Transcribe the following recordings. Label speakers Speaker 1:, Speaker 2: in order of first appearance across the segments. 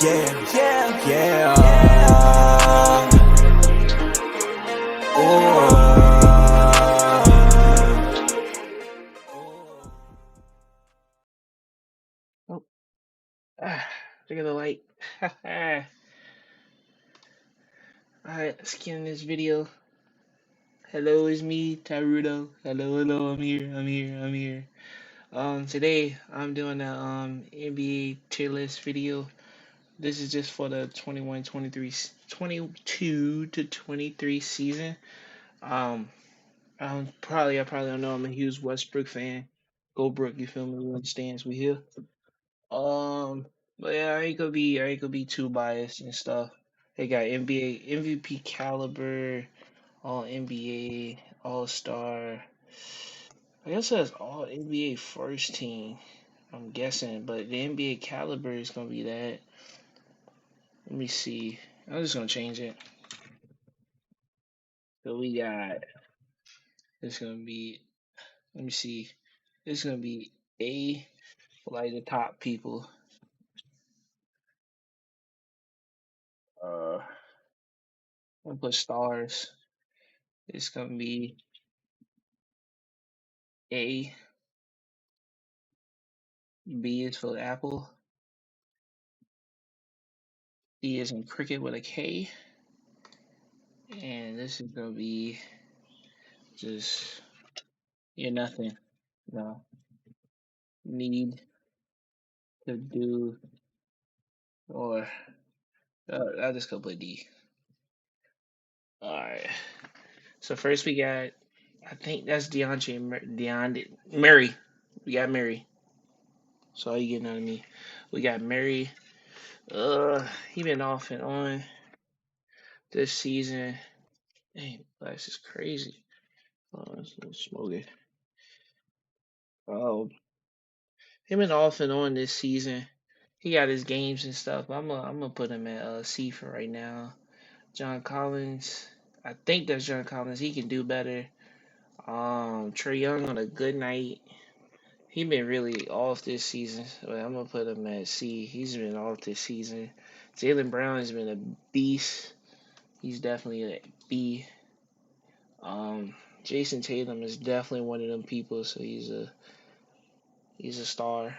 Speaker 1: yeah, yeah, yeah. Oh.
Speaker 2: Oh, look at the light. Alright, let's get in this video. Hello, it's me, Tarudo. Hello, I'm here. Today I'm doing a NBA tier list video. This is just for the 22 to 23 season. Um, I probably don't know. I'm a huge Westbrook fan. Go Brook, you feel me? We understands we here. Um, but yeah, I ain't gonna be too biased and stuff. They got NBA MVP caliber, All NBA, All Star. I guess that's All NBA first team. I'm guessing, but the NBA caliber is gonna be that. Let me see. I'm just gonna change it. So we got. It's gonna be. Let me see. It's gonna be A for like the top people. I'm gonna put stars. It's gonna be A. B is for apple. D is in cricket with a K. And this is gonna be just you're nothing. No need to do or I'll just go put D. Alright. So first we got I think that's DeAndre Murray. We got Murray. So all you getting out of me. We got Murray. He been off and on this season. Dang, this is crazy. Oh, that's smoking. Oh, he been off and on this season. He got his games and stuff. I'm gonna put him at C for right now. John Collins. I think that's John Collins. He can do better. Trey Young on a good night. He been really off this season. But I'm gonna put him at C. He's been off this season. Jaylen Brown has been a beast. He's definitely a B. Jason Tatum is definitely one of them people. So he's a star.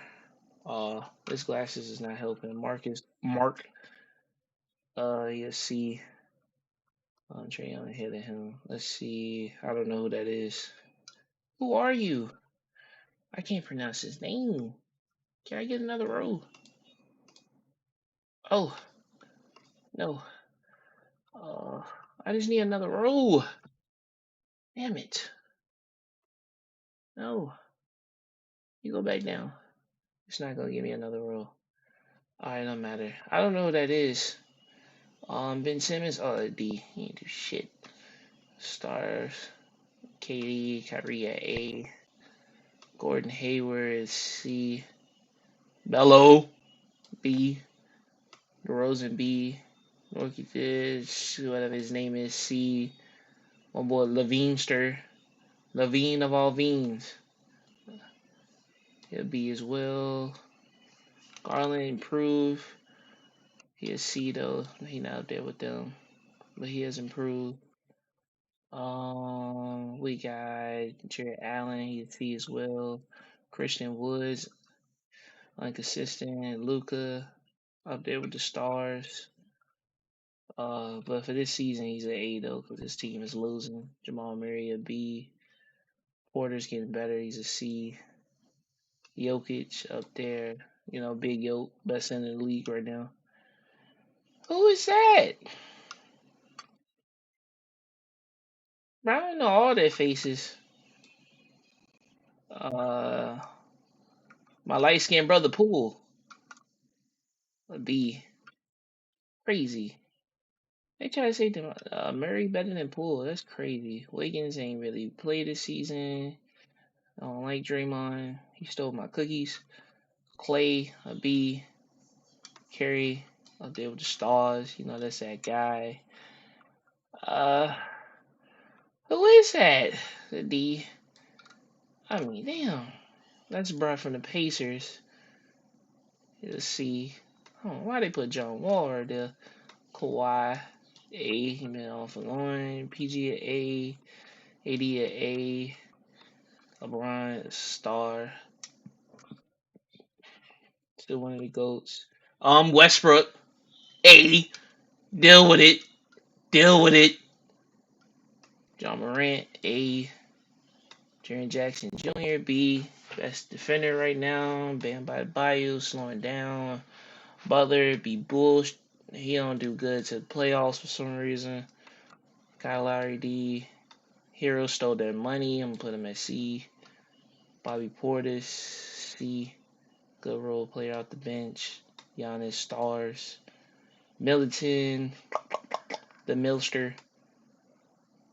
Speaker 2: His glasses is not helping. Mark. You see, Trey Young ahead of him. Let's see. I don't know who that is. Who are you? I can't pronounce his name. Can I get another row? Oh no. Uh, I just need another row. Damn it. No. You go back down. It's not gonna give me another row. Alright, no matter. I don't know who that is. Ben Simmons. Oh, D. He ain't do shit. Stars. KD, Kyrie at A. Gordon Hayward is C. Bello B. DeRozan B. Norky whatever his name is, C. My boy Levinster. Levine of all Veens. He'll be as well. Garland improved. He is C though. He not out there with them. But he has improved. We got Jared Allen, he's C as well. Christian Woods, inconsistent. Luca up there with the stars. But for this season, he's an A though, because his team is losing. Jamal Murray a B. Porter's getting better. He's a C. Jokic up there. You know, big Yoke, best in the league right now. Who is that? Bro, I don't know all their faces. Uh, my light skinned brother Poole a B. Crazy. They try to say Murray better than Poole. That's crazy. Wiggins ain't really played this season. I don't like Draymond. He stole my cookies. Clay, a B. Curry, up there with the stars. You know, that's that guy. Uh, who is that? The D. I mean, damn. That's brought from the Pacers. Let's see. Why they put John Wall right there? Kawhi, A. He been off and on. PG at A. AD at A. LeBron, star. Still one of the GOATs. Westbrook, A. Deal with it. Deal with it. John Morant, A. Jaren Jackson Jr., B. Best defender right now. Bam Adebayo slowing down. Butler, B. Bull. He don't do good to the playoffs for some reason. Kyle Lowry, D. Hero stole their money. I'm gonna put him at C. Bobby Portis, C. Good role player off the bench. Giannis, stars. Middleton, the Milster.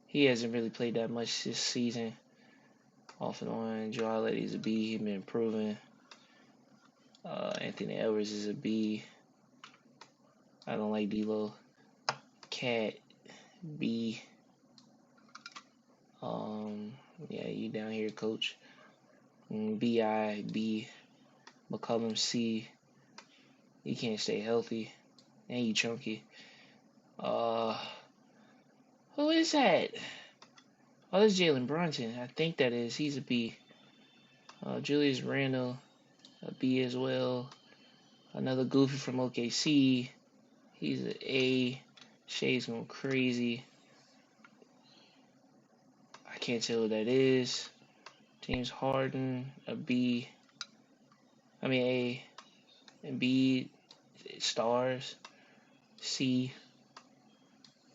Speaker 2: He hasn't really played that much this season. Off and on. Joel Eddy's a B. He's been improving. Anthony Edwards is a B. I don't like D'Lo. Cat, B. Yeah, you down here, coach. B.I., B. McCollum, C. You can't stay healthy. And you chunky. Who is that? Oh, that's Jalen Brunson. I think that is. He's a B. Julius Randle, a B as well. Another goofy from OKC. He's an A. Shay's going crazy. I can't tell who that is. James Harden, a B. I mean A. And B, stars. C.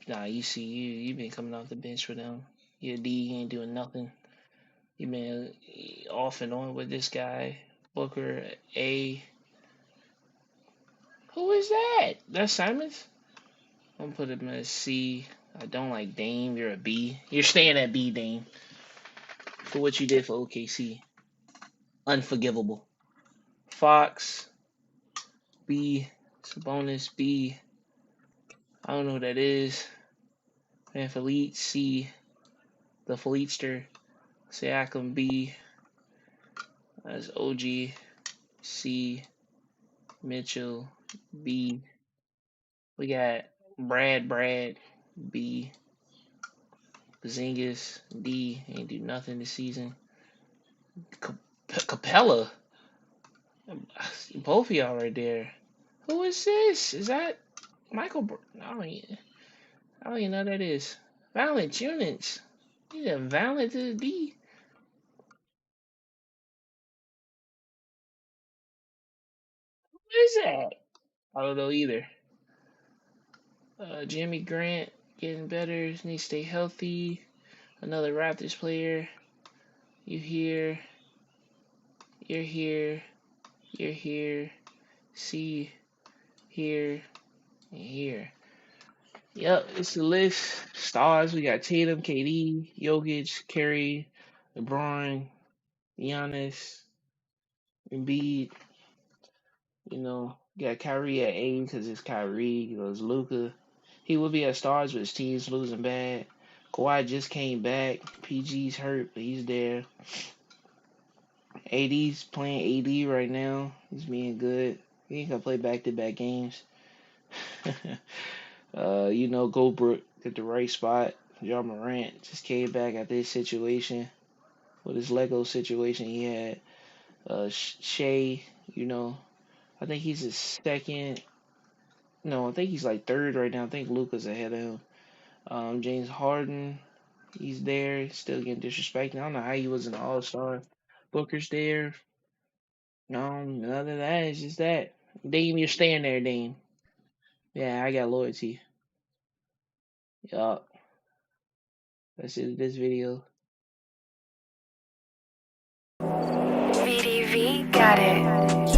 Speaker 2: Nah, you see, you been coming off the bench for them. You're D, you ain't doing nothing. You been off and on with this guy. Booker, A. Who is that? That's Simons? I'm gonna put him as C. I don't like Dame. You're a B. You're staying at B, Dame. For what you did for OKC. Unforgivable. Fox, B. Sabonis, B. I don't know who that is. Van Fleet, C. The Fleetster. Siakam, B. That's OG, C. Mitchell, B. We got Brad, B. Porzingis, D. Ain't do nothing this season. Capella. Both of y'all right there. Who is this? Is that Michael? I don't even know who that is. Violent units. He's a violent to the D. What is that? I don't know either. Jimmy Grant getting better. Needs to stay healthy. Another Raptors player. You here? You're here. You're here. See here and here. Yep, it's the list. Stars. We got Tatum, KD, Jokic, Curry, LeBron, Giannis, Embiid. Got Kyrie at A because it's Kyrie. It's Luca. He would be at stars, but his team's losing bad. Kawhi just came back. PG's hurt, but he's there. AD's playing AD right now. He's being good. He ain't gonna play back-to-back games. Goldbrook at the right spot. John Morant just came back at this situation with his Lego situation he had. Shea, I think he's his second. No, I think he's like third right now. I think Luca's ahead of him. James Harden, he's there, still getting disrespected. I don't know how he was an All-Star. Booker's there. No, none of that. It's just that. Dame, you're staying there, Dame. Yeah, I got loyalty. Yup. That's it. This video.
Speaker 3: VDV got it.